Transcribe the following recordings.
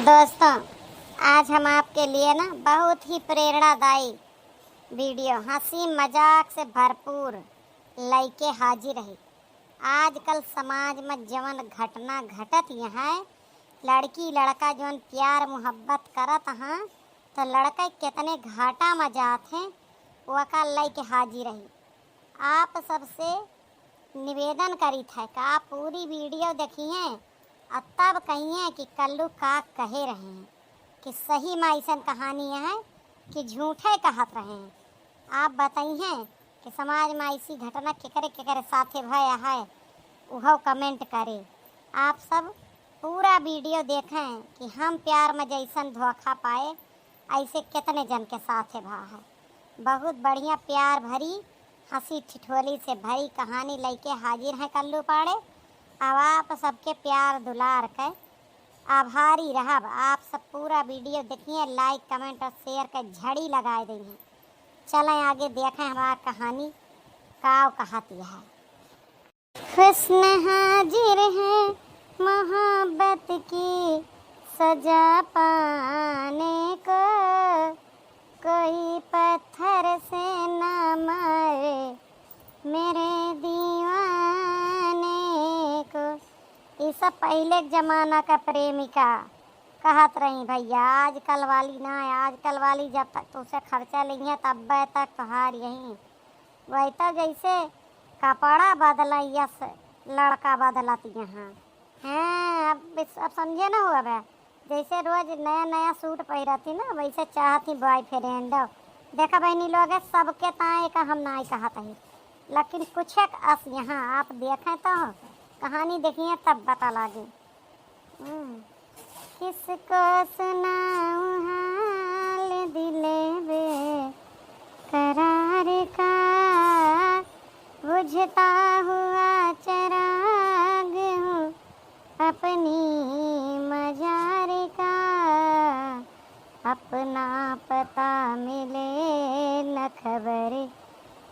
दोस्तों, आज हम आपके लिए ना बहुत ही प्रेरणादायी वीडियो हंसी मजाक से भरपूर लेके हाजिर है। आजकल समाज में जवन घटना घटत है, लड़की लड़का जवन प्यार मोहब्बत करत हाँ, तो लड़का कितने घाटा में जात हैं वका लेके हाजिर रही। आप सबसे निवेदन करी था कि आप पूरी वीडियो देखिए और तब कहिए कि कल्लू का कहे रहे हैं कि सही में ऐसा कहानी है कि झूठे कहत रहे हैं। आप बताइए कि समाज में ऐसी घटना केकरे केकरे साथे भया है, वह कमेंट करें। आप सब पूरा वीडियो देखें कि हम प्यार में जैसन धोखा पाए ऐसे कितने जन के साथे भा है। बहुत बढ़िया प्यार भरी हंसी ठिठोली से भरी कहानी लेके हाजिर है कल्लू पाड़े। अब आप सबके प्यार दुलार के आभारी रहब। आप सब पूरा वीडियो देखिए, लाइक कमेंट और शेयर के झड़ी लगाए देंगे। चलें आगे देखें हमारा कहानी काव कहती है। हुस्न हाजिर है मोहब्बत की सजा पाने को, कोई पत्थर से न मारे मेरे दीवाने को। ये सब पहले ज़माना का प्रेमिका कहत रही भैया। आजकल वाली ना, आजकल वाली जब तक तो उसे खर्चा लेंगे तब तक तोहार यहीं वही तो जैसे कपड़ा बदला यस लड़का बदलती यहाँ हैं। अब समझे ना हुआ बे, जैसे रोज नया नया सूट पहनती ना वैसे चाहती बॉयफ्रेंड। देखा बहनी लोग सबके ताए का हम ना कहते हैं, लेकिन कुछ एक अस यहाँ आप देखें तो कहानी देखिए तब पता लगे। किसको सुनाऊं हाल दिले बेकरार का, बुझता हुआ चिराग हूँ अपनी मजार का। अपना पता मिले न खबर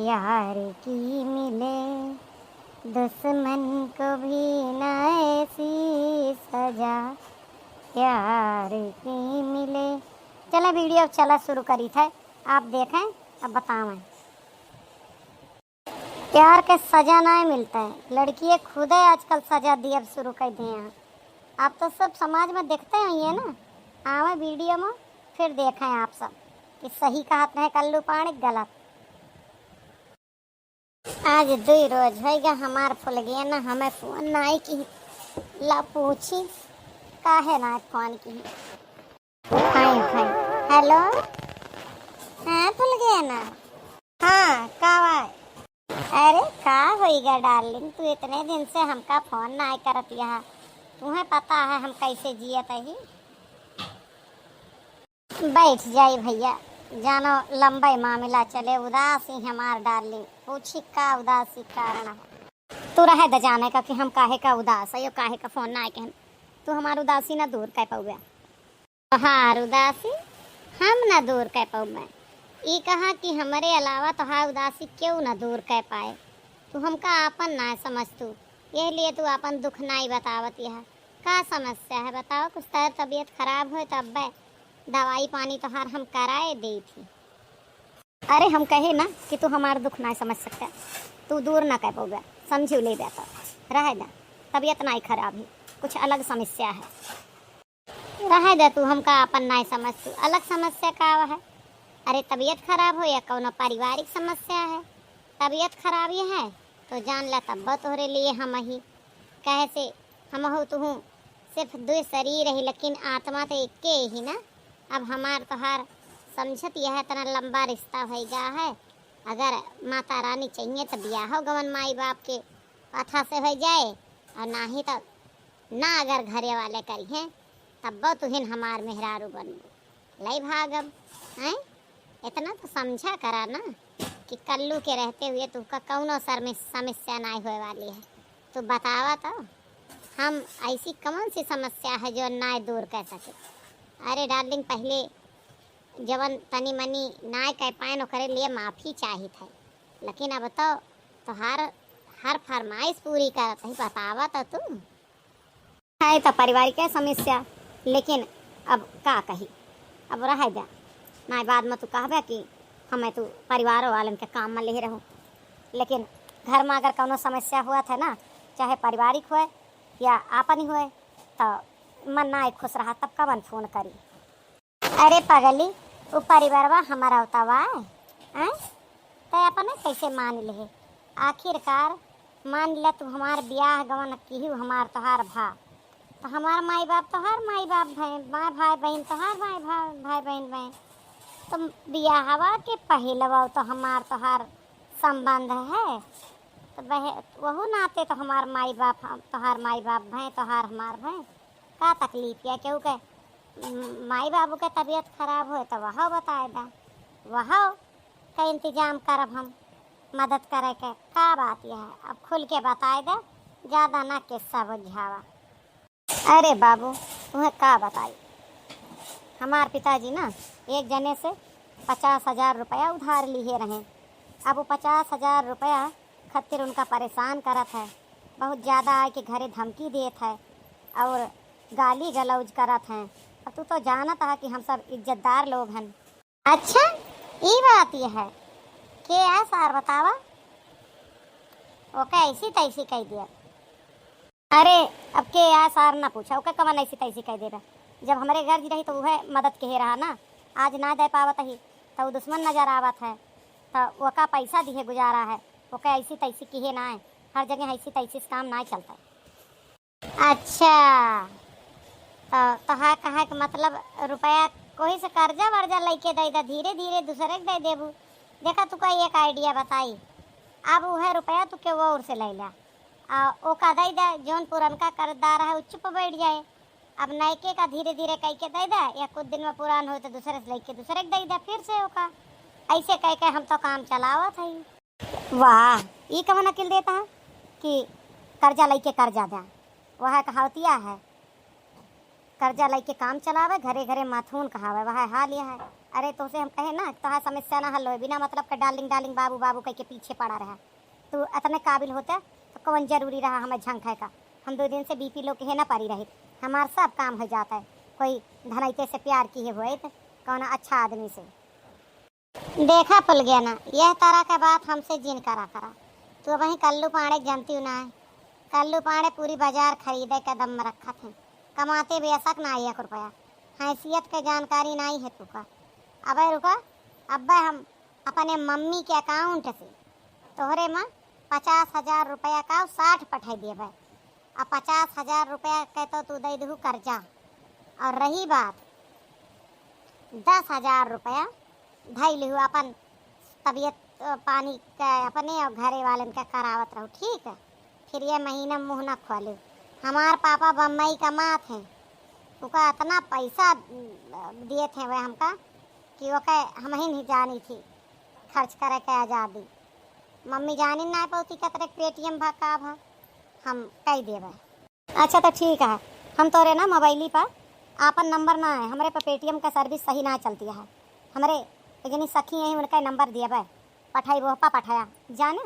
यार की मिले, दुश्मन को भी न ऐसी सजा यार की मिले। चलो वीडियो चला शुरू करी था, आप देखें अब बताएं। प्यार के सजा नहीं मिलता है, लड़की खुद है आजकल सजा दी अब शुरू कर दिए हैं। आप तो सब समाज में देखते ही है ना, आवे वीडियो में फिर देखें आप सब कि सही कहत रहे कल्लू पानी गलत। आज 2 रोज होगा हमार फुल गया ना, हमें फोन नहीं की ला पूछी काहे ना फोन की। हाय हाय हेलो, हाँ फुल गया ना, हाँ का। अरे का होइगा डार्लिंग, तू इतने दिन से हमका फोन ना करत यहाँ, तुम्हें पता है हम कैसे जियत ही। बैठ जाई भैया, जानो लंबा मामला चले। उदासी हमार डार्लिंग, पूछी का उदासी कारण है। तू रहे द जाने का कि हम काहे का उदास है, यो काहे का फोन ना आए के हम तू हमार उदासी ना दूर कर पाऊगा। तोहार उदासी हम ना दूर कर पाऊगा, ये कहा कि हमारे अलावा तोहार उदासी क्यों ना दूर कर पाए। तू हमका आपन ना समझ, तू यह लिए तू अपन दुख नहीं बतावत। यह का समस्या है बताओ। कुछ तेरी तबीयत खराब हो तब दवाई पानी तोहार हम कराए दी थी। अरे हम कहे ना कि तू हमारा दुख ना समझ सकता, तू दूर ना कर पाऊगा, समझू ले बेटा रह दे। तबीयत नहीं खराब है, कुछ अलग समस्या है, रह दे। तू हमका अपन नहीं समझ, तू अलग समस्या का है। अरे तबीयत खराब हो या कौनो पारिवारिक समस्या है, तबीयत खराब ही है तो जान ला तब तोहरे लिए हम ही कहे से हम हो तू सिर्फ 2 शरीर है लेकिन आत्मा तो एक के ही ना। अब हमार तोहार समझत यह इतना लंबा रिश्ता हो गया है। अगर माता रानी चाहिए तो ब्याह हो गवन माई बाप के पथा से हो जाए, और ना ही तो ना अगर घरे वाले करिए तब तुहिन हमार मेहरारू बनबो लई भागब हैं। इतना तो समझा करा ना कि कल्लू के रहते हुए तुमका कौनो सर में समस्या नहीं होए वाली है। तो बतावा तो हम ऐसी कौन सी समस्या है जो ना दूर कर सके। अरे डार्लिंग, पहले जवन तनी मनी ना कह पाए न करे लिए माफ़ी चाहिए था, लेकिन अब तो हर फरमाइश पूरी करत ही। बतावा तो तू है तो पारिवारिक समस्या, लेकिन अब का कही, अब रह जा ना बाद में तू कहबे कि हमें तू परिवार वालन के काम में ले रहूँ। लेकिन घर में अगर कोनो समस्या हुआ था ना, चाहे पारिवारिक होए या आपन ही होए, तो मन ना खुश रहा तब का मन फोन करी। अरे पगली, वो परिवारवा हमारा होता वा है तो अपने कैसे मान ले, आखिरकार मान ले तू हमार ब्याह गवन की हमार तोहार भा, तो हमार माई बाप तोहार माई बाप भाई भाई बहन तोहार भाई भाई बहन बहन, तो ब्याहवा के पहलवा तो हमार तोहार संबंध है, तो वह नाते तो हमार माई बाप तोहार माई बाप भैं तोहार हमार भैं। का तकलीफ है केहू के माई बाबू के तबीयत खराब हो तो वह बताए दा, वह का इंतजाम करब हम मदद करे के। का बात यह है, अब खुल के बताए दे, ज़्यादा ना किस्सा बुझावा। अरे बाबू तुम्हें का बताई, हमार पिताजी ना एक जने से 50,000 रुपया उधार लिए रहे। अब वो 50,000 रुपया खातिर उनका परेशान करत है, बहुत ज़्यादा आए कि घरे धमकी देत है और गाली गलौज करत हैं। अब तू तो जानत है कि हम सब इज्जतदार लोग हैं। अच्छा ये बात यह है कि यार सार बतावा, ओके ऐसी तैसी कह दिया। अरे अब के यार सार ना पूछा, ओके कमन ऐसी तैसी कह दे रहा। जब हमारे घर जी रही तो वह मदद कहे रहा ना, आज ना दे पावत ही तो दुश्मन नजर आवत है, तो वो का पैसा दिए गुजारा है, वो का ऐसी तैसी कहे ना है, हर जगह ऐसी तैसी काम ना चलता है। अच्छा तो हाँ कहा कि मतलब रुपया कोई से कर्जा वर्जा लेके दे दा, धीरे धीरे दूसरे के दे देबू। देखा तू का एक आइडिया बताई, अब वह रुपया तू के वो और से ले ला, ओका दे दा, जौन पुरनका कर्जदार है चुप बैठ जाए। अब नयके का धीरे धीरे कह के दे दा, या कुछ दिन में पुरान हो तो दूसरे से लेके दूसरे के दे दा, फिर से ओका ऐसे कह के हम तो काम चलावत है। वाह ये कवन अकिल देता है कि कर्जा लेके कर्जा दा, वह कहावतिया है कर्जा लेके काम चलावे, घरे घरे माथून कहावे, वह हाल यह है। अरे तो से हम कहे ना तो समस्या ना हल हो, बिना मतलब का डार्लिंग डार्लिंग बाबू बाबू कह के पीछे पड़ा रहा। तू इतने काबिल होता तो कौन जरूरी रहा हमें झंखे का। हम 2 दिन से बीपी लोग के ना पारी रही, हमारा सब काम हो जाता है। कोई धनैते से प्यार किए हुए तो कौन अच्छा आदमी से देखा पुल गया ना, यह तरह का बात हमसे जिन करा करा। तो वहीं कल्लू पाड़े जानती हूँ ना, कल्लू पाड़े पूरी बाजार खरीदे कदम में रखा थे, कमाते बेशक ना 1 रुपया, हैसियत के जानकारी नहीं है तुका। अबे रुका, अब हम अपने मम्मी के अकाउंट से तोहरे में 50,000 रुपया का 60 पठा दिए भाई। अब 50,000 रुपया के तो तू दे दू कर्जा, और रही बात 10,000 रुपया धैल हुआ अपन तबीयत पानी का अपने और घरे वालन का करावत रहो, ठीक है। फिर ये महीना मुँह न खोले, हमार पापा बम्बई कमात हैं, उसका इतना पैसा दिए थे वह हमका कि वो कह हम ही नहीं जानी थी खर्च करे के आज़ादी। मम्मी जानी ना पौती कतरे पेटीएम भा का भा हम कह देवे। अच्छा तो ठीक है, हम तोरे ना मोबाइली पर आपन नंबर ना है, हमारे पर पेटीएम का सर्विस सही ना चलती है। हमारे लेकिन सखी है उनका नंबर दिया भाई, पठाई वो पा पठाया जाने,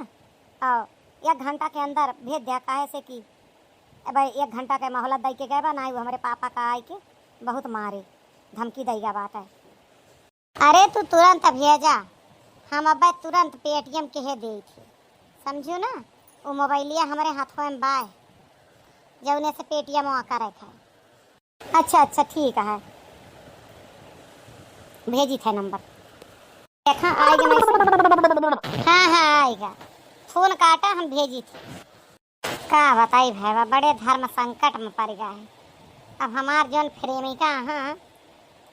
और 1 घंटा के अंदर भेज दिया। काहे से कि भाई 1 घंटा के मोहलत दे के गए बा ना, वो हमारे पापा का आए के बहुत मारे धमकी देगा बात है। अरे तू तुरंत भेजा, हम अब तुरंत पेटीएम के है दे थी, समझू ना। वो मोबाइलिया हमारे हाथों में बाय जौने से पेटीएम वहाँ करे थे। अच्छा ठीक है, भेजी थे नंबर, देखा आएगा। हाँ आएगा, फोन काटा हम भेजी थी। का बताई भाई बड़े धर्म संकट में पड़ गया है। अब हमार जौन प्रेमिका हाँ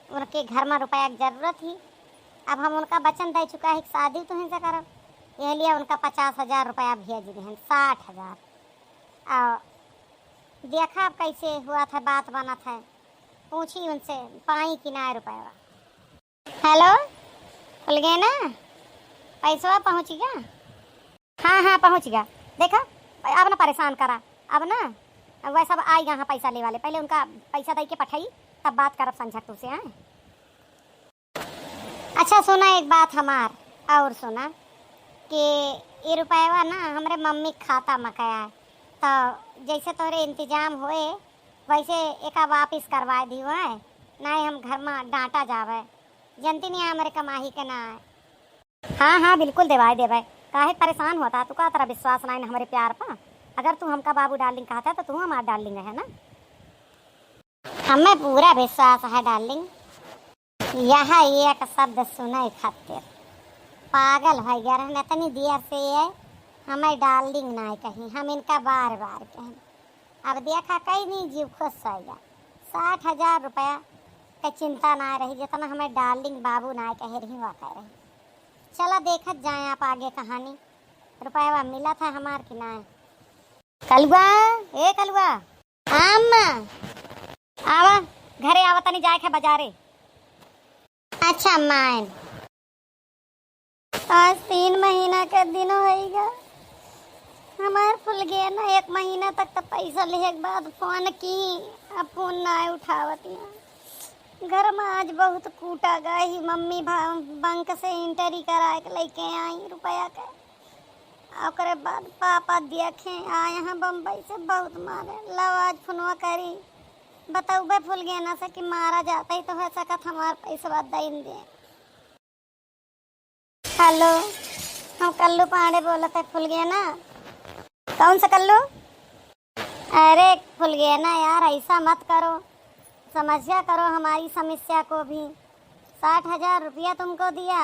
उनके घर में रुपया की जरूरत थी, अब हम उनका वचन दे चुका है शादी तो हिंसा करब, यह लिए उनका 50,000 रुपया भेज दिए, 60,000। और देखा अब कैसे हुआ था, बात बना था, पूछी उनसे पाई कि ना रुपया। हेलो खुल गए ना, पैसा पहुँच गया? हाँ पहुँच गया। देखा अब ना परेशान करा, अब ना वह सब आई यहाँ पैसा ले वाले, पहले उनका पैसा दे के पठाई तब बात करब समझा तुझसे। हाँ अच्छा सुना एक बात हमार और सुना कि ये रुपया ना हमारे मम्मी खाता में कया है, तो जैसे तोरे इंतजाम होए वैसे एक वापिस करवा दी है, नहीं हम घर में डांटा जावे, जनती नहीं हमारे कमाही के ना है। हाँ हाँ बिल्कुल देवाई देवाई, काहे परेशान होता तू, का तेरा विश्वास नहीं हमारे प्यार पर। अगर तू हमका बाबू डार्लिंग कहता तो तू हमारा डार्लिंग है ना। हमें पूरा विश्वास है डार्लिंग, यह एक शब्द सुनाई खातिर पागल हो गया रहने इतनी देर से ये हमें डार्लिंग ना कहीं, हम इनका बार बार कहें। अब देखा कहीं नहीं जीव खुश हो गया, 60,000 रुपया का चिंता ना रही, जितना हमें डार्लिंग बाबू ना कह रही हुआ कह रही। चलो देखत जाए आप आगे कहानी, रुपया मिला था हमार कि ना। कलुआ ए कलुआ, अम्मा आवा घरे आवा, तनी जाए के बाजारे। अच्छा अम्मा, आज 3 महीना का दिन होएगा, हमार फुल गया ना। 1 महीना तक तो पैसा लेने के बाद फोन की, अब फोन ना उठावती। घर में आज बहुत कूटा गई, मम्मी बैंक से इंटरी करा के लेके आई रुपया के। और बाद पापा देखे आए हैं बम्बई से, बहुत मारे। लो आज फोनवा करी, बताऊ बे फुल गया ना से कि मारा जाता ही तो हो सकत हमार पैसा दे दे। हेलो, हम कल्लू पांडे बोलते, फुल गया ना। कौन सा कल्लू? अरे फुल गया ना यार, ऐसा मत करो, समस्या करो हमारी समस्या को भी। 60,000 रुपया तुमको दिया।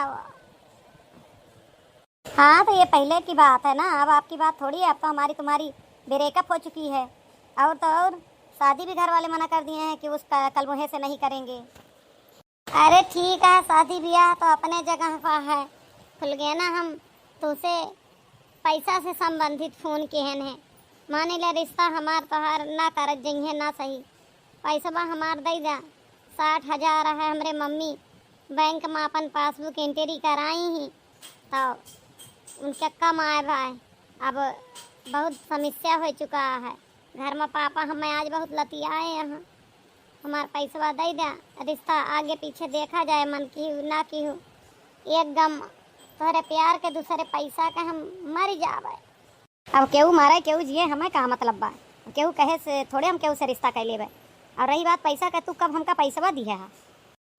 हाँ तो ये पहले की बात है ना, अब आपकी बात थोड़ी है, अब तो हमारी तुम्हारी ब्रेकअप हो चुकी है। और तो और शादी भी घर वाले मना कर दिए हैं कि उस कलमुहे से नहीं करेंगे। अरे ठीक है, शादी ब्याह तो अपने जगह पर है। खुल गया ना, हम तुझसे पैसा से संबंधित फोन किहन है, माने ले रिश्ता हमार तोहार ना करत जइहे ना सही। पैसा हमार दे दा, 60,000 है। हमरे मम्मी बैंक में अपन पासबुक एंट्री कराई ही तो उनके कम आए भाई। अब बहुत समस्या हो चुका है घर में, पापा हमें आज बहुत लतियाए यहाँ। हमार पैसा दे दा, रिश्ता आगे पीछे देखा जाए, मन की ना की हो। एक गम तोहरे प्यार के, दूसरे पैसा के हम मर जावे। अब केहू मारे केहू जिए, हमें कहाँ मतलब बा। केहू कहे से थोड़े हम केहू से रिश्ता कर लेबे। और रही बात पैसा का, तू कब हमका पैसा दिया है?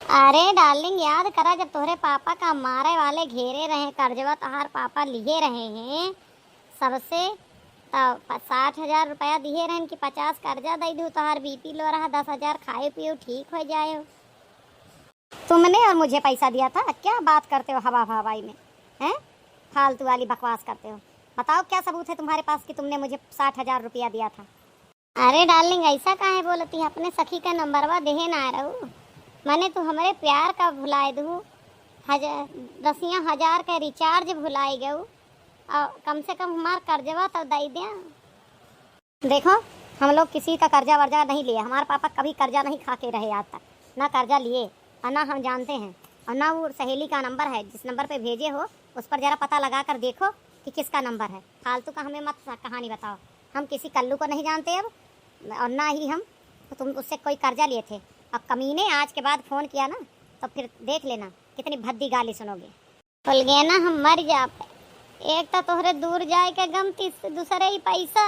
अरे डार्लिंग याद करा, जब तोहरे पापा का मारे वाले घेरे रहे, कर्जवा तोहार पापा लिए रहे हैं सबसे, तो 60,000 रुपया दिए रहे कि 50 कर्जा दे दूँ, तोहार बीपी लो रहा, 10,000 खाए पियो ठीक हो जाए। तुमने और मुझे पैसा दिया था, क्या बात करते हो हवा हवाई में, हैं? फालतू वाली बकवास करते हो। बताओ क्या सबूत है तुम्हारे पास कि तुमने मुझे 60,000 रुपया दिया था? अरे डार्लिंग ऐसा काहे बोलती है, अपने सखी का नंबरवा देहे ना रहू, मैंने तू हमारे प्यार का भुलाए दू। 10,000 का रिचार्ज भुलाई गऊ, और कम से कम हमार कर्जवा तो दे दिया। देखो हम लोग किसी का कर्जा वर्जा नहीं लिए, हमारे पापा कभी कर्जा नहीं खा के रहे आज तक, ना कर्जा लिए और ना हम जानते हैं। और ना वो सहेली का नंबर है जिस नंबर पे भेजे हो, उस पर ज़रा पता लगा कर देखो कि किसका नंबर है। फालतू का हमें मत कहानी बताओ, हम किसी कल्लू को नहीं जानते अब, और ना ही हम तो तुम उससे कोई कर्जा लिए थे। अब कमीने आज के बाद फ़ोन किया ना तो फिर देख लेना कितनी भद्दी गाली सुनोगे। खुल गया ना, हम मर जाते। एक तो तोहरे दूर जाए के गम, दूसरे ही पैसा,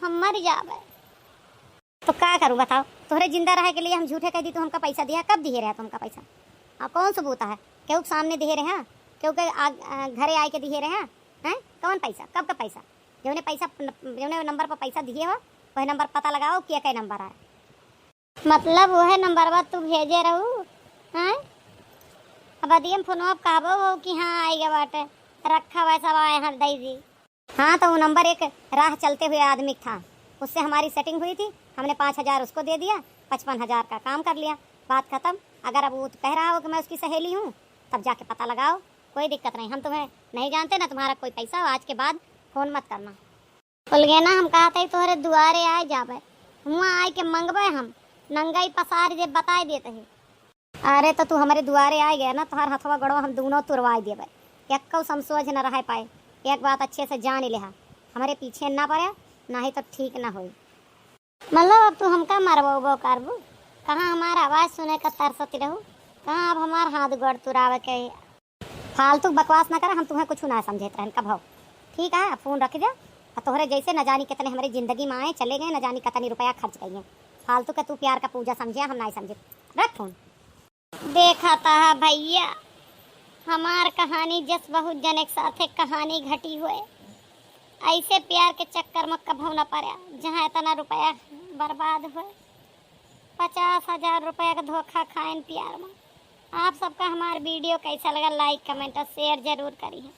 हम मर जावे। तो क्या करूँ बताओ, तोहरे जिंदा रहे के लिए हम झूठे कह दी तो हमका पैसा दिया, कब दिए रहे तुमका पैसा? और कौन सबूत है? क्यों सामने दिए रहे हैं, क्यों के घरे आए के दिए रहे हैं? कौन पैसा, कब का पैसा? जो नंबर पर पैसा दिए हो वही नंबर पता लगाओ, क्या क्या नंबर है। मतलब वह नंबर पर तू भेजे रहू हैं? अब अदियम फोनवा कहबो हो कि हाँ आएगा बाटे, रखा वैसा आए हर दई जी। हाँ तो वो नंबर एक राह चलते हुए आदमी था, उससे हमारी सेटिंग हुई थी, हमने 5,000 उसको दे दिया, 55,000 का काम कर लिया, बात खत्म। अगर अब वो कह रहा हो कि मैं उसकी सहेली हूँ, तब जाके पता लगाओ, कोई दिक्कत नहीं। हम तुम्हें नहीं जानते ना, तुम्हारा कोई पैसा, आज के बाद फ़ोन मत करना। बोल गए ना, हम कहते तोहरे दुआरे आए जाबे, हुआ आए के मंगबे, हम नंगाई पसार जे बताए देते हैं। अरे तो तू हमारे दुआरे आए गया ना, तुम्हार हथवा गड़वा हम दोनों तुरवाए देवे, एक कौ समझ न रह पाए। एक बात अच्छे से जान लिहा, हमारे पीछे ना पड़े, ना ही तो ठीक ना हो। मतलब अब तू हमका मरबो करबू, कहाँ हमारा आवाज़ सुने का तरसती रहू, कहाँ अब हमार हाथ गोड़ तुरावे के। फालतू बकवास ना कर, हम तुम्हें कुछ ना समझे रहन कब हो। ठीक है, फ़ोन रख जा। तोहरे जैसे न जानी कितने हमारी ज़िंदगी में आए चले गए, न जानी कितनी रुपया खर्च गई हैं। फालतू का तू प्यार का पूजा समझे, हम नहीं समझे। रख फोन। देखा था भैया, हमार कहानी जस बहुत जने के साथे कहानी घटी हुए। ऐसे प्यार के चक्कर में कभू न पड़ा जहाँ इतना रुपया बर्बाद हुए। 50,000 रुपया का धोखा खाएं प्यार में। आप सबका हमारा वीडियो कैसा लगा, लाइक कमेंट और शेयर जरूर करिए।